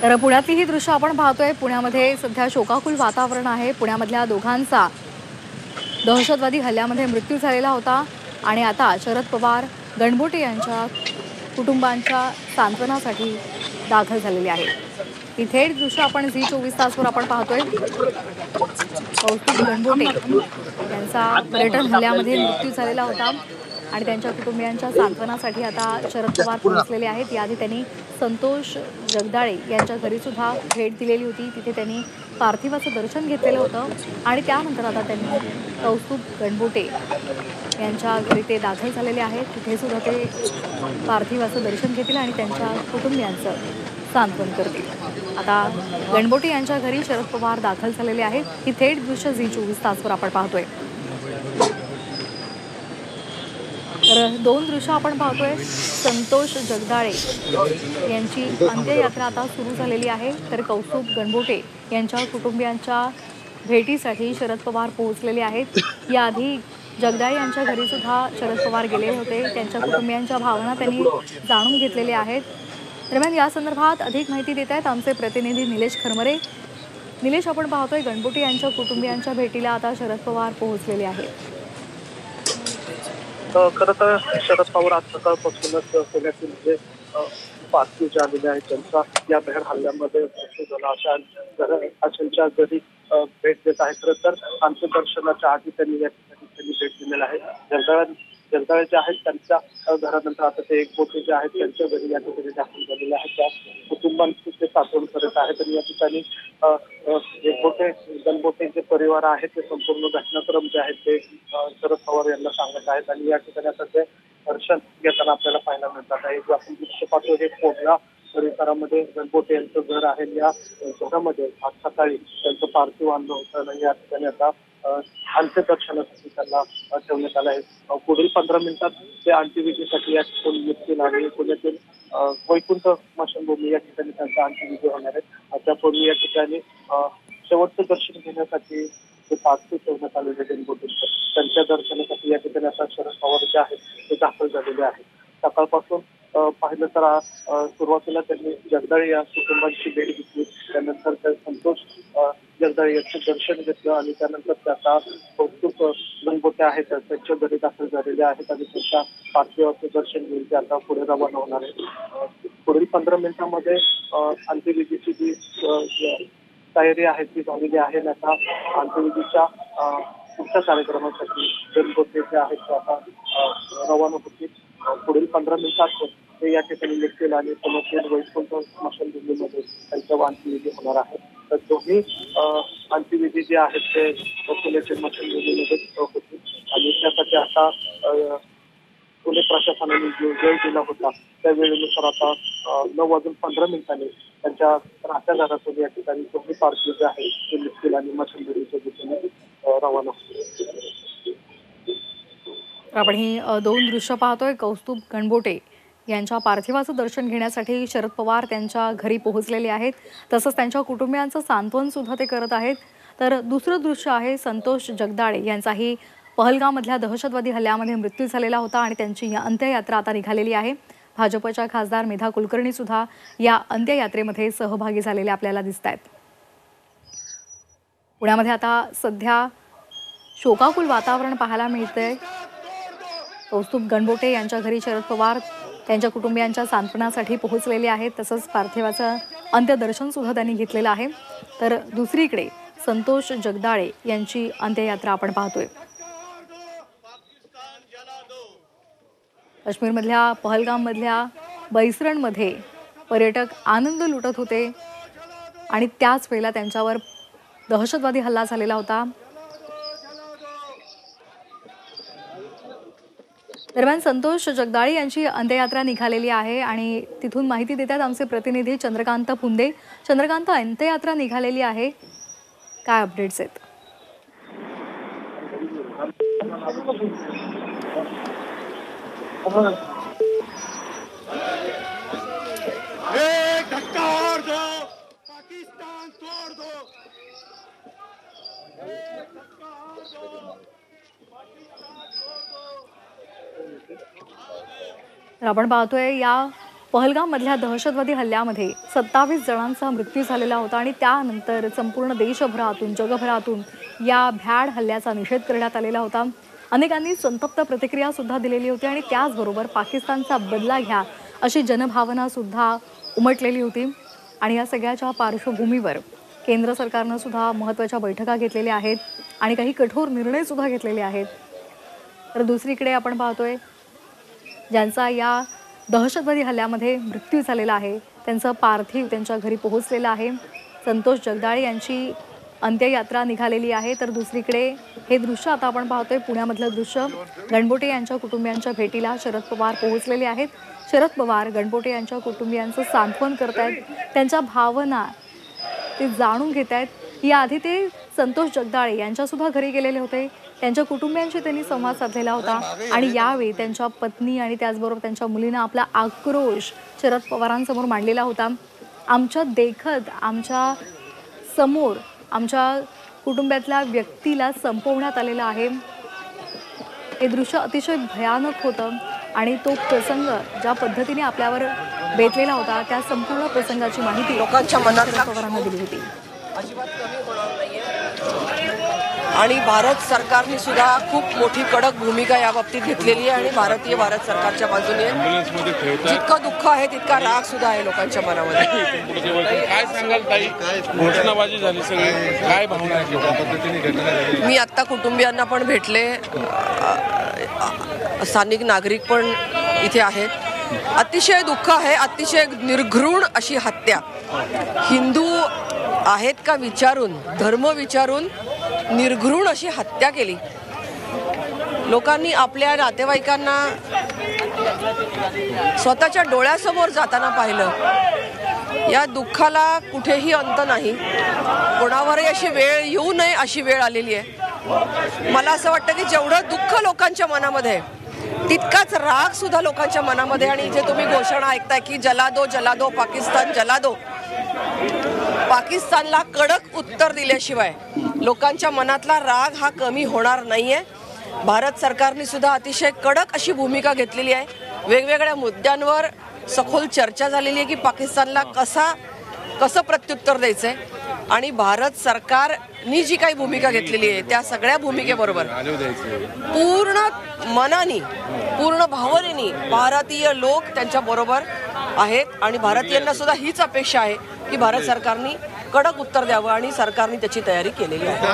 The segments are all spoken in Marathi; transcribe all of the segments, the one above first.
तर पुण्यातली ही दृश्य आपण पाहतोय। पुण्यामध्ये सध्या शोकाकुल वातावरण आहे। पुण्यामधल्या दोघांचा दहशतवादी हल्ल्यामध्ये मृत्यू झालेला होता आणि आता शरद पवार गणबोटे यांच्या कुटुंबांच्या सांत्वनासाठी दाखल झालेले आहेत। ही थेट दृश्य आपण झी 24 तासवर आपण पाहतोय। कौस्तुभ गणबोटे यांचा पर्यटन हल्ल्यामध्ये मृत्यू झालेला होता आणि त्यांच्या कुटुंबियांच्या सांत्वनासाठी आता शरद पवार पोहोचलेले आहेत। याआधी त्यांनी संतोष जगदाळे यांच्या घरी सुद्धा भेट दिलेली होती। तिथे त्यांनी पार्थिवाचं दर्शन घेतलेलं होतं आणि त्यानंतर आता त्यांनी कौस्तुभ गणबोटे यांच्या घरी ते दाखल झालेले आहेत। तिथे सुद्धा ते पार्थिवाचं दर्शन घेतील आणि त्यांच्या कुटुंबियांचं सांत्वन करतील। आता गणबोटे यांच्या घरी शरद पवार दाखल झालेले आहेत। ही थेट दृश्य झी 24 तासवर आपण पाहतोय। तर दोन दृश्य आपण पाहतोय। संतोष जगदाळे यांची अंत्ययात्रा आता सुरू झालेली आहे, तर कौस्तुभ गणबोटे यांच्या कुटुंबियांच्या भेटीसाठी शरद पवार पोहोचलेले आहेत। याआधी जगदाळे यांच्या घरी सुद्धा शरद पवार गेलेले होते। त्यांच्या कुटुंबियांच्या भावना त्यांनी जाणून घेतलेल्या आहेत। दरम्यान या संदर्भात अधिक माहिती देत आहेत आमचे प्रतिनिधी निलेश खरमरे। निलेश, आपण पाहतोय गणबोटे यांच्या कुटुंबियांच्या भेटीला आता शरद पवार पोहोचलेले आहेत। खरं तर शरद पवार आज सकाळपासूनच पुण्यातील जे पार्थिव जे आलेले आहेत त्यांचा या भ्याड हल्ल्यामध्ये मृत्यू झाला अशांच्या घरी भेट देत आहे। खरं तर अंत्यदर्शनाच्या आधी त्यांनी या ठिकाणी भेट दिलेली आहे। जगदाळे जे आहेत त्यांच्या घरानंतर आता ते एक बोटे जे आहेत त्यांच्या घरी या ठिकाणी दाखल झालेले आहेत। त्या कुटुंबांची ते साठवण करत आहेत आणि या ठिकाणी गणबोटे जे परिवार आहे ते संपूर्ण घटनाक्रम जे आहे ते शरद पवार यांना सांगत आहेत आणि या ठिकाणी आता ते दर्शन घेताना आपल्याला पाहायला मिळतात आहे। जे आपण दृश्य पाहतो हे कोंढला परिसरामध्ये गणबोटे यांचं घर आहे। या घरामध्ये आज सकाळी त्यांचं पार्थिव आणलं होतं आणि या ठिकाणी आता अंत्यदर्शनासाठी त्यांना ठेवण्यात आलं आहे। पुढील 15 मिनिटात ते अंत्यविधीसाठी या ठिकाणी येतील आणि पुण्यातील वैकुंठ स्मशानभूमी या ठिकाणी त्यांचा अंत्यविधी होणार आहे। त्यापूर्वी या ठिकाणी शेवटचं दर्शन घेण्यासाठी जे पार्थिव ठेवण्यात आलेले गणबोटेंचं त्यांच्या दर्शनासाठी या ठिकाणी आता शरद पवार जे आहेत ते दाखल झालेले आहेत। सकाळपासून पाहिलं तर सुरुवातीला त्यांनी जगदाळे या कुटुंबांची भेट घेतली, त्यानंतर त्या संतोष जगदाळे यांचं दर्शन घेतलं आणि त्यानंतर ते आता कौस्तुभ गणबोटे आहेत त्यांच्या घरी दाखल झालेले आहेत आणि त्यांच्या पार्थिवाचं दर्शन घेऊन ते आता पुढे रवाना होणार आहे। पुढील 15 मिनिटांमध्ये अंत्यविधीची जी तयारी आहे ती झालेली आहे। आता अंत्यविधीच्या पुढच्या कार्यक्रमासाठी गणबोटे जे आहेत ते आता रवाना होतील। पुढील 15 मिनिटात ते या ठिकाणी निघतील आणि पुण्यातील वैकुंठ स्मशानभूमीमध्ये त्यांचं अंत्यविधी होणार आहे। तर दोन्ही अंत्यविधी जे आहेत ते पुण्याच्या स्मशानभूमीमध्ये होतील आणि त्यासाठी आता पुणे प्रशासनाने जो वेळ दिला होता त्या वेळेनुसार आता 9:15 त्यांच्या राहत्या घरातून या ठिकाणी दोन्ही पार्थिव जे आहेत ते निघतील आणि स्मशानभूमीच्या दिशेने रवाना होतील। आपण ही दोन दृश्य पाहतोय। कौस्तुभ गणबोटे यांच्या पार्थिवाचं दर्शन घेण्यासाठी शरद पवार त्यांच्या घरी पोहोचलेले आहेत, तसंच त्यांच्या कुटुंबियांचं सांत्वन सुद्धा ते करत आहेत। तर दुसरं दृश्य आहे संतोष जगदाळे यांचाही पहलगाममधल्या दहशतवादी हल्ल्यामध्ये मृत्यू झालेला होता आणि त्यांची अंत्ययात्रा आता निघालेली आहे। भाजपच्या खासदार मेधा कुलकर्णी सुद्धा या अंत्ययात्रेमध्ये सहभागी झालेले आपल्याला दिसत आहेत। पुण्यामध्ये आता सध्या शोकाकुल वातावरण पाहायला मिळतंय। कौस्तुभ गणबोटे यांच्या घरी शरद पवार त्यांच्या कुटुंबियांच्या सांत्वनासाठी पोहोचलेले आहेत, तसंच पार्थिवाचं अंत्यदर्शन सुद्धा त्यांनी घेतलेलं आहे। तर दुसरीकडे संतोष जगदाळे यांची अंत्ययात्रा आपण पाहतोय। काश्मीरमधल्या पहलगाममधल्या बैसरणमध्ये पर्यटक आनंद लुटत होते आणि त्याच वेळेला त्यांच्यावर दहशतवादी हल्ला झालेला होता। दरम्यान संतोष जगदाळे यांची अंत्ययात्रा निघालेली आहे आणि तिथून माहिती देतात आमचे प्रतिनिधी चंद्रकांत फुंदे। चंद्रकांत, अंत्ययात्रा निघालेली आहे, काय अपडेट्स आहेत? आपण पाहतोय या पहलगाममधल्या दहशतवादी हल्ल्यामध्ये 27 जणांचा मृत्यू झालेला होता आणि त्यानंतर संपूर्ण देशभरातून जगभरातून या भ्याड हल्ल्याचा निषेध करण्यात आलेला होता। अनेकांनी संतप्त प्रतिक्रिया सुद्धा दिलेली होती आणि त्याचबरोबर पाकिस्तानचा बदला घ्या अशी जनभावना सुद्धा उमटलेली होती। आणि या सगळ्याच्या पार्श्वभूमीवर केंद्र सरकारनं सुद्धा महत्त्वाच्या बैठका घेतलेल्या आहेत आणि काही कठोर निर्णय सुद्धा घेतलेले आहेत। तर दुसरीकडे आपण पाहतोय ज्यांचा या दहशतवादी हल्ल्यामध्ये मृत्यू झालेला आहे त्यांचं पार्थिव त्यांच्या घरी पोहोचलेलं आहे। संतोष जगदाळे यांची अंत्ययात्रा निघालेली आहे। तर दुसरीकडे हे दृश्य आता आपण पाहतोय पुण्यामधलं दृश्य, गणबोटे यांच्या कुटुंबियांच्या भेटीला शरद पवार पोहोचलेले आहेत। शरद पवार गणबोटे यांच्या कुटुंबियांचं सांत्वन करतायत, त्यांच्या भावना ते जाणून घेत आहेत। याआधी ते संतोष जगदाळे यांच्या सुद्धा घरी गेलेले होते, त्यांच्या कुटुंबियांशी त्यांनी संवाद साधलेला होता आणि यावेळी त्यांच्या पत्नी आणि त्याचबरोबर त्यांच्या मुलीनं आपला आक्रोश शरद पवारांसमोर मांडलेला होता। आमच्या देखत आमच्या समोर आमच्या कुटुंबातल्या व्यक्तीला संपवण्यात आलेलं आहे। हे दृश्य अतिशय भयानक होतं आणि तो प्रसंग ज्या पद्धतीने आपल्यावर बेतलेला होता त्या संपूर्ण प्रसंगाची माहिती लोकांच्या मनात पवारांना दिली होती। अजिबात कमी होणार नाहीये आणि भारत सरकारने सुद्धा खूप मोठी कडक भूमिका या बाबतीत घेतलेली आहे आणि भारत सरकारच्या बाजूने जितकं दुःख आहे तितका राग सुद्धा आहे लोकांच्या मनामध्ये। काय सांगाल ताई, घोषणाबाजी झाली सगळी, काय भावना आहे? मी आता कुटुंबियांना पण भेटले, स्थानिक नागरिक पण इथे आहेत। अतिशय दुःख आहे, अतिशय निर्घृण अशी हत्या, हिंदू आहेत का विचारून, धर्म विचारून निर्घृण अशी हत्या केली। लोकांनी आपल्या नातेवाईकांना स्वतःच्या डोळ्यासमोर जाताना पाहिलं। या दुःखाला कुठेही अंत नाही, कोणावरही अशी वेळ येऊ नये अशी वेळ आलेली आहे। मला असं वाटतं की जेवढं दुःख लोकांच्या मनामध्ये तितकाच राग सुद्धा लोकांच्या मनामध्ये। आणि इथे तुम्ही घोषणा ऐकताय की जला दो जला दो पाकिस्तान जला दो, पाकिस्तानला कडक उत्तर दिल्याशिवाय लोकांच्या मनातला राग हा कमी होणार नाहीये। भारत सरकारने सुद्धा अतिशय कडक अशी भूमिका घेतलेली आहे। वेगवेगळ्या मुद्द्यांवर सखोल चर्चा झालेली आहे की पाकिस्तानला कसं प्रत्युत्तर द्यायचंय आणि भारत सरकारनी जी काही भूमिका घेतलेली आहे त्या सगळ्या भूमिकेबरोबर पूर्ण मनाने पूर्ण भावनेने भारतीय लोक त्यांच्या बरोबर आहेत आणि भारतीयांना सुद्धा हीच अपेक्षा आहे की भारत सरकारने कडक उत्तर द्यावं आणि सरकारने त्याची तयारी केलेली आहे।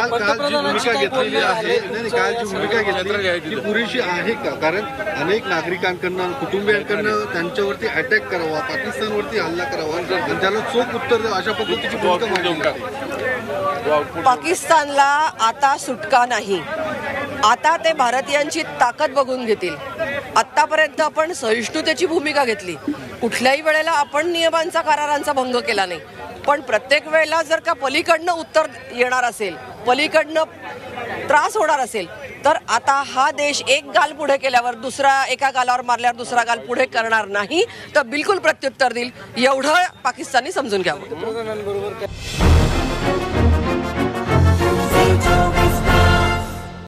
पुरेशी आहे का? कारण अनेक नागरिकांकडनं कुटुंबियांकडनं त्यांच्यावरती अटॅक करावा, पाकिस्तानवरती हल्ला करावा आणि त्याला चोख उत्तर द्यावं अशा पद्धतीची भूमिका मांडली। पाकिस्तानला आता सुटका नाही, आता ते भारतीयांची ताकद बघून घेतील। आतापर्यंत आपण सहिष्णुतेची भूमिका घेतली, कुठल्याही वेळेला आपण नियमांचा करारांचा भंग केला नाही, पण प्रत्येक वेळेला जर का पलीकडनं उत्तर येणार असेल, पलीकडनं त्रास होणार असेल तर आता हा देश एक गाल पुढे केल्यावर दुसरा, एका गालावर मारल्यावर दुसरा गाल पुढे करणार नाही, तर बिलकुल प्रत्युत्तर देईल एवढं पाकिस्तानने समजून घ्यावं।